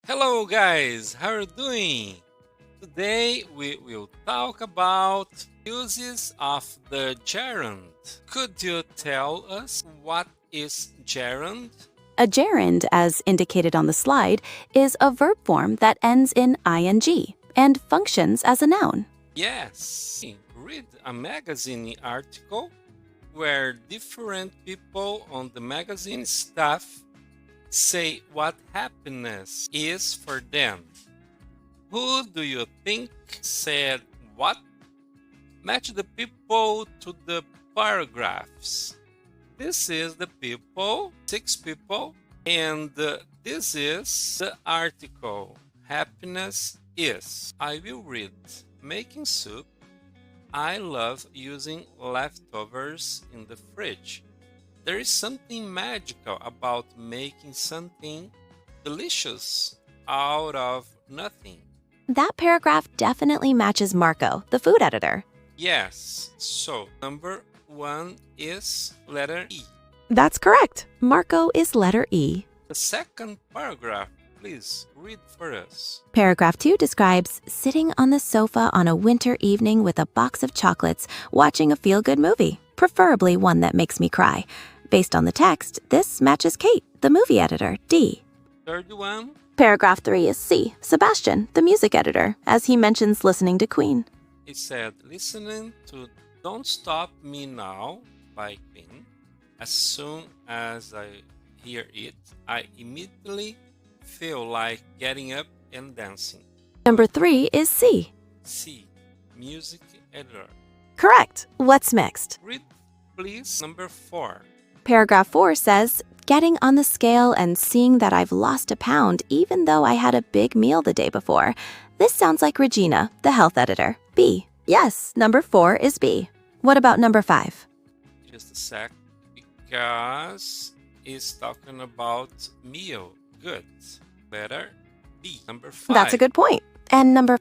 Hello guys, how are you doing? Today we will talk about uses of the gerund. Could you tell us what is gerund? A gerund, as indicated on the slide, is a verb form that ends in ing and functions as a noun. Yes, read a magazine article where different people on the magazine staff say what happiness is for them. Who do you think said what? Match the people to the paragraphs. This is the people, 6 people, and this is the article. Happiness is. I will read. Making soup. I love using leftovers in the fridge. There is something magical about making something delicious out of nothing. That paragraph definitely matches Marco, the food editor. Yes, so number 1 is letter E. That's correct. Marco is letter E. The second paragraph, please read for us. Paragraph 2 describes sitting on the sofa on a winter evening with a box of chocolates, watching a feel-good movie, preferably one that makes me cry. Based on the text, this matches Kate, the movie editor, D. Third one. Paragraph 3 is C, Sebastian, the music editor, as he mentions listening to Queen. It said, listening to Don't Stop Me Now by Queen. As soon as I hear it, I immediately feel like getting up and dancing. Number 3 is C. C, music editor. Correct. What's next? Read, please, number 4. Paragraph 4 says, getting on the scale and seeing that I've lost a pound even though I had a big meal the day before. This sounds like Regina, the health editor. B. Yes, number 4 is B. What about number 5? Just a sec, because it's talking about meal. Good. Letter B, number 5. That's a good point. And number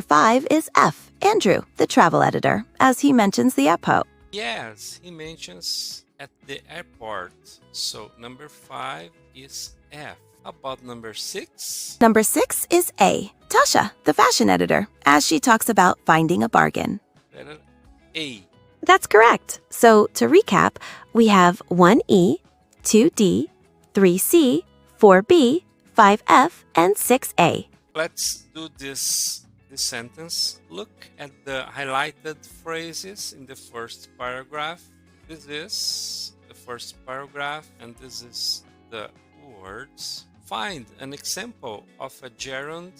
5 is F, Andrew, the travel editor, as he mentions the airport. Yes, he mentions at the airport. So number 5 is F. How about number 6? Number 6 is A, Tasha, the fashion editor, as she talks about finding a bargain. Letter A. That's correct. So to recap, we have 1E, 2D, 3C, 4B, 5F, and 6A. Let's do this sentence. Look at the highlighted phrases in the first paragraph. This is the first paragraph, and this is the words. Find an example of a gerund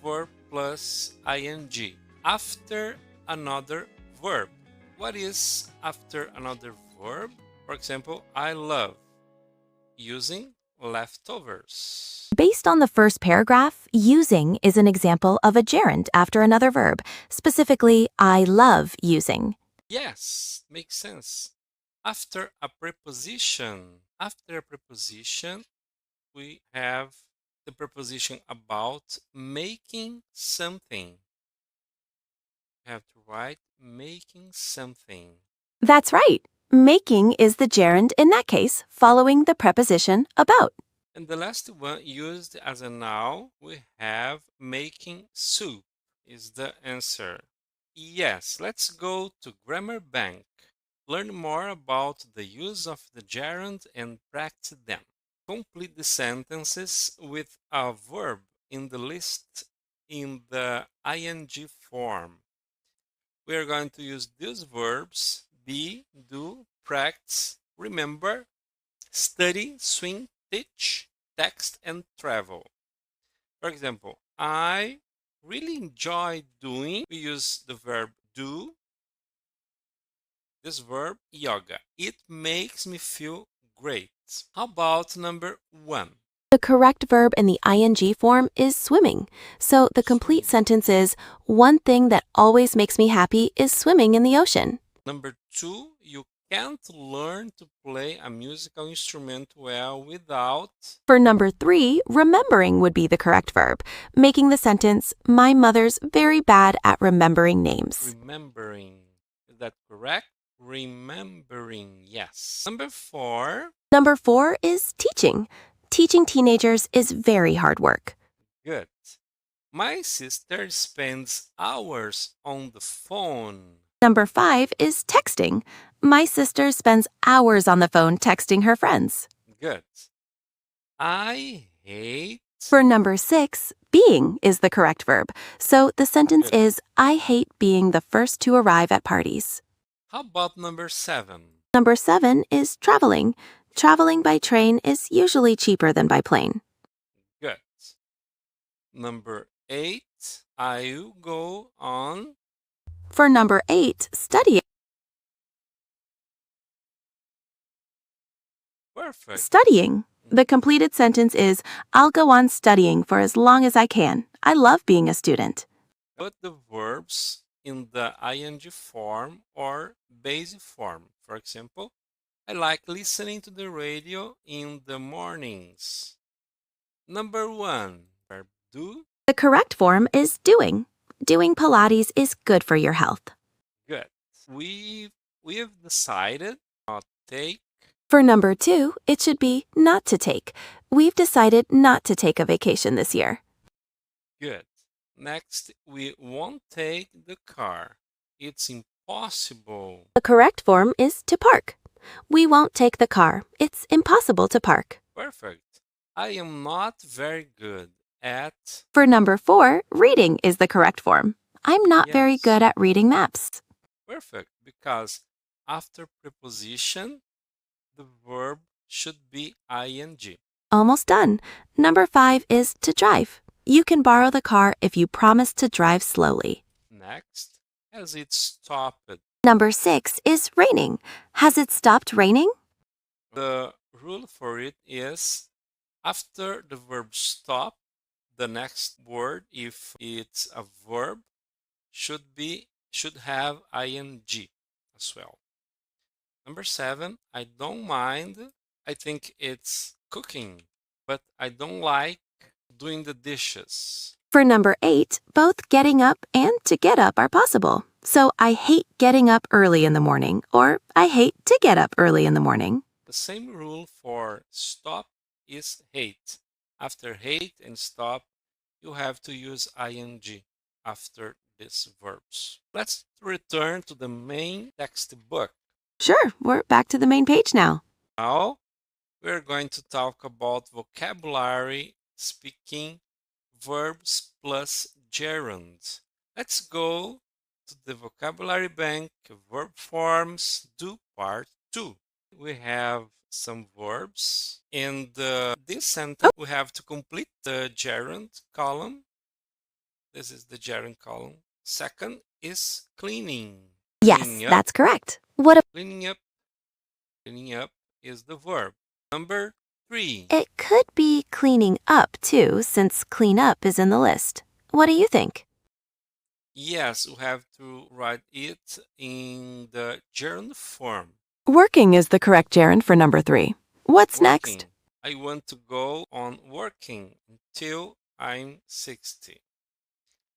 verb plus ing after another verb. What is after another verb? For example, I love using leftovers. Based on the first paragraph, using is an example of a gerund after another verb, specifically, I love using. Yes, makes sense. After a preposition, we have the preposition about making something. You have to write making something. That's right. Making is the gerund in that case, following the preposition about. And the last one used as a noun, we have making soup is the answer. Yes, let's go to Grammar Bank. Learn more about the use of the gerund and practice them. Complete the sentences with a verb in the list in the ing form. We are going to use these verbs: be, do, practice, remember, study, swim, teach, text, and travel. For example, I really enjoy doing. We use the verb do. This verb, yoga. It makes me feel great. How about number 1? The correct verb in the ing form is swimming. So the complete sentence is, one thing that always makes me happy is swimming in the ocean. Number 2, you can't learn to play a musical instrument well without. For number 3, remembering would be the correct verb, making the sentence, my mother's very bad at remembering names. Remembering. Is that correct? Remembering, yes. Number 4. Number 4 is teaching. Teaching teenagers is very hard work. Good. My sister spends hours on the phone. Number 5 is texting. My sister spends hours on the phone texting her friends. Good. I hate. For number 6, being is the correct verb. So the sentence Good. is, I hate being the first to arrive at parties. How about number 7? Number 7 is traveling. Traveling by train is usually cheaper than by plane. Good. Number 8, I'll go on. For number 8, studying. Perfect. Studying. The completed sentence is, I'll go on studying for as long as I can. I love being a student. Put the verbs in the ing form or base form. For example, I like listening to the radio in the mornings. Number 1, verb do. The correct form is doing. Doing Pilates is good for your health. Good. We've decided not take. For number 2, it should be not to take. We've decided not to take a vacation this year. Good. Next, we won't take the car. It's impossible. The correct form is to park. We won't take the car. It's impossible to park. Perfect. I am not very good at. For number 4, reading is the correct form. I'm not very Yes. good at reading maps. Perfect, because after preposition, the verb should be ing. Almost done. Number 5 is to drive. You can borrow the car if you promise to drive slowly. Next, has it stopped? Number 6 is raining. Has it stopped raining? The rule for it is after the verb stop, the next word, if it's a verb, should have ing as well. Number 7, I don't mind. I think it's cooking, but I don't like doing the dishes. For number 8, both getting up and to get up are possible. So I hate getting up early in the morning, or I hate to get up early in the morning. The same rule for stop is hate. After hate and stop, you have to use ing after these verbs. Let's return to the main textbook. Sure, we're back to the main page now. Now, we're going to talk about vocabulary, speaking, verbs plus gerund. Let's go to the vocabulary bank, verb forms, do part 2. We have some verbs. In this sentence, we have to complete the gerund column. This is the gerund column. Second is cleaning. Yes, Cleaning up. that's correct. Cleaning up. Cleaning up is the verb. Number 3. It could be cleaning up too, since clean up is in the list. What do you think? Yes, we have to write it in the gerund form. Working is the correct gerund for number 3. What's next? Working. I want to go on working until I'm 60.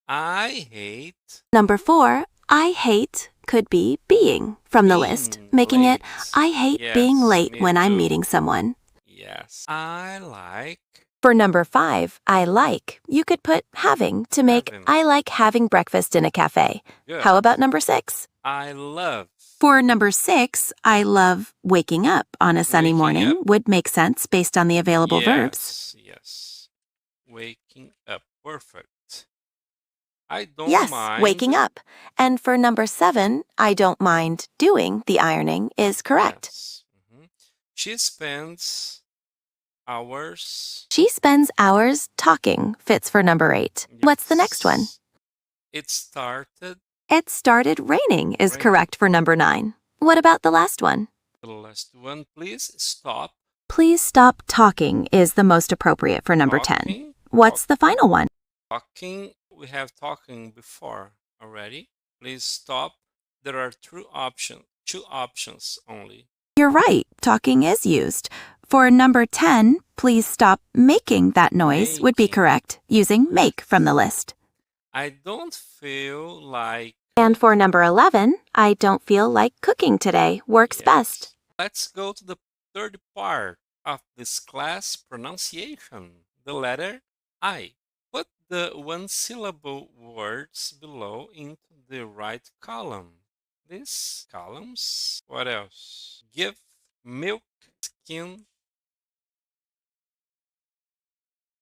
I hate. Number 4, I hate could be being from the list, being making it late. I hate being Yes, late me when I'm too. meeting someone. Yes. I like. For number 5, I like, you could put having to make Having. I like having breakfast in a cafe. Good. How about number 6? I love. For number 6, I love waking up on a sunny Waking morning up. would make sense based on the available verbs. Yes. Waking up. Perfect. I don't Yes, mind. waking up. And for number 7, I don't mind doing the ironing is correct. Yes. She spends hours. She spends hours talking fits for number 8. What's the next one? Yes. It started. It started raining is Raining. correct for number 9. What about the last one? The last one, please stop. Please stop talking is the most appropriate for number 10. Talking. What's the final one? Talking. We have talking before already. Please stop. There are two options only. You're right, talking is used. For number 10, please stop making that noise would be Making. correct, using make from the list. I don't feel like. And for number 11, I don't feel like cooking today works Yes. best. Let's go to the third part. of this class pronunciation, the letter I. Put the one-syllable words below into the right column. These columns, what else? Give, milk, skin,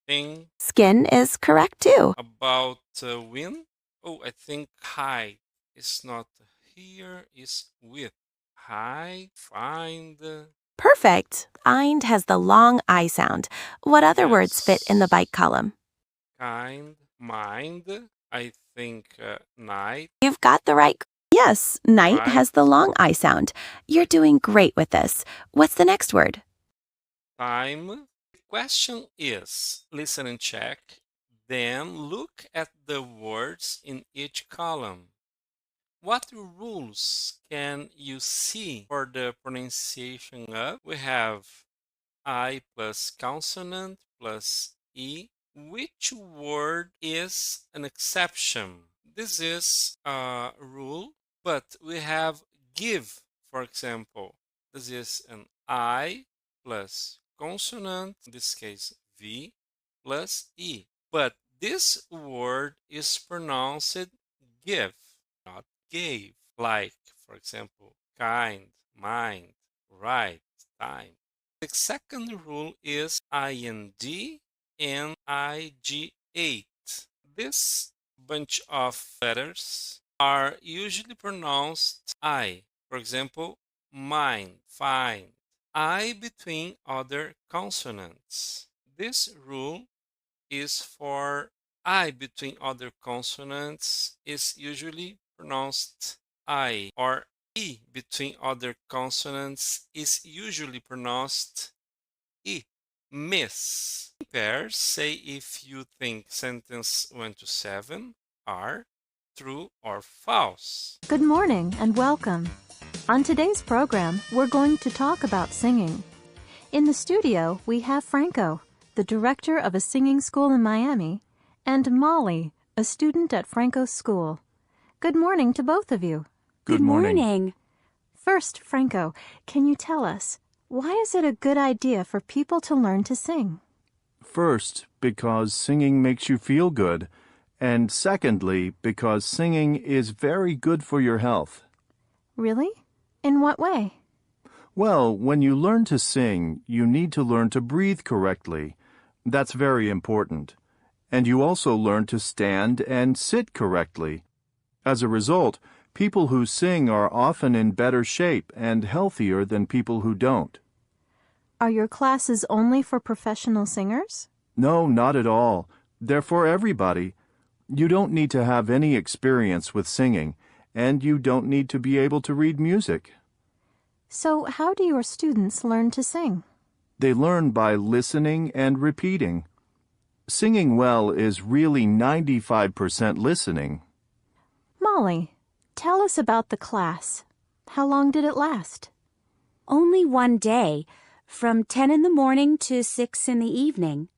thing. Skin is correct too. About win. Oh, I think hide is not here, is with. Hide, find. Perfect. Find has the long I sound. What other words fit in the bite column? Kind, mind. I think night. You've got the right. Yes, night Right. has the long I sound. You're doing great with this. What's the next word? Time. The question is listen and check, then look at the words in each column. What rules can you see for the pronunciation of? We have I plus consonant plus E. Which word is an exception? This is a rule, but we have give, for example. This is an I plus consonant, in this case V, plus E. But this word is pronounced give, not gave. Like, for example, kind, mind, right, time. The second rule is ING and IG8. This bunch of letters are usually pronounced I. For example, mind, find. I between other consonants. This rule is for I between other consonants is usually pronounced I, or E between other consonants is usually pronounced E. Miss. Pairs, say if you think sentence 1 to 7 are true or false. Good morning and welcome. On today's program, we're going to talk about singing. In the studio, we have Franco, the director of a singing school in Miami, and Molly, a student at Franco's school. Good morning to both of you. Good morning. First, Franco, can you tell us, why is it a good idea for people to learn to sing? First, because singing makes you feel good. And secondly, because singing is very good for your health. Really? In what way? Well, when you learn to sing, you need to learn to breathe correctly. That's very important. And you also learn to stand and sit correctly. As a result, people who sing are often in better shape and healthier than people who don't. Are your classes only for professional singers? No, not at all. They're for everybody. You don't need to have any experience with singing, and you don't need to be able to read music. So how do your students learn to sing? They learn by listening and repeating. Singing well is really 95% listening. Molly, tell us about the class. How long did it last? Only one day, from 10 in the morning to 6 in the evening.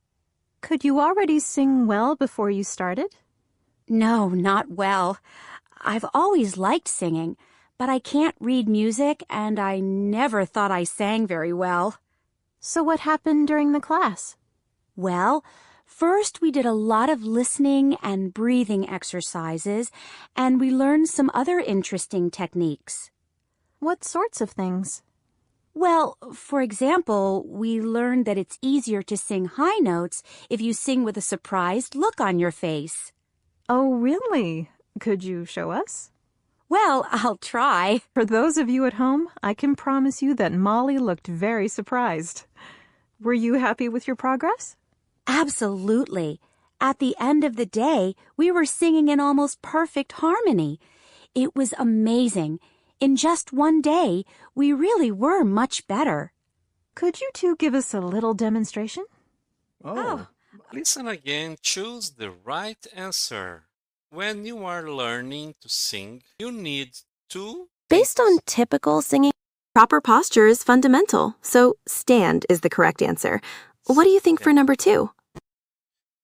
Could you already sing well before you started? No, not well. I've always liked singing, but I can't read music and I never thought I sang very well. So what happened during the class? Well, first we did a lot of listening and breathing exercises, and we learned some other interesting techniques. What sorts of things? Well, for example, we learned that it's easier to sing high notes if you sing with a surprised look on your face. Oh, really? Could you show us? Well, I'll try. For those of you at home, I can promise you that Molly looked very surprised. Were you happy with your progress? Absolutely. At the end of the day, we were singing in almost perfect harmony. It was amazing. In just one day, we really were much better. Could you two give us a little demonstration? Oh. Listen again, choose the right answer. When you are learning to sing, you need to... Based on typical singing, proper posture is fundamental, so stand is the correct answer. What do you think for number 2?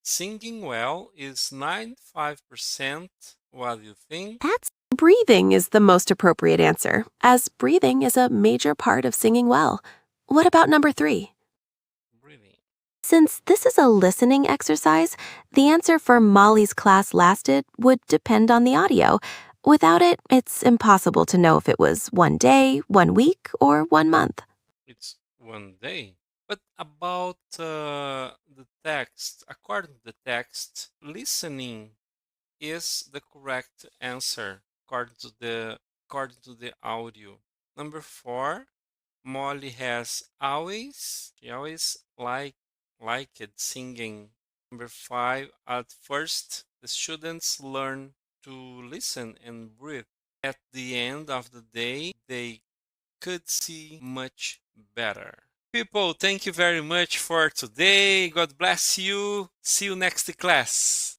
Singing well is 95%. What do you think? That's breathing is the most appropriate answer, as breathing is a major part of singing well. What about number 3? Since this is a listening exercise, the answer for Molly's class lasted would depend on the audio. Without it, it's impossible to know if it was 1 day, 1 week, or 1 month. It's 1 day. But about the text, according to the text, listening is the correct answer according to the audio. Number 4, Molly has she always liked singing. Number 5, at first the students learn to listen and breathe. At the end of the day, they could see much better. People, thank you very much for today. God bless you. See you next class.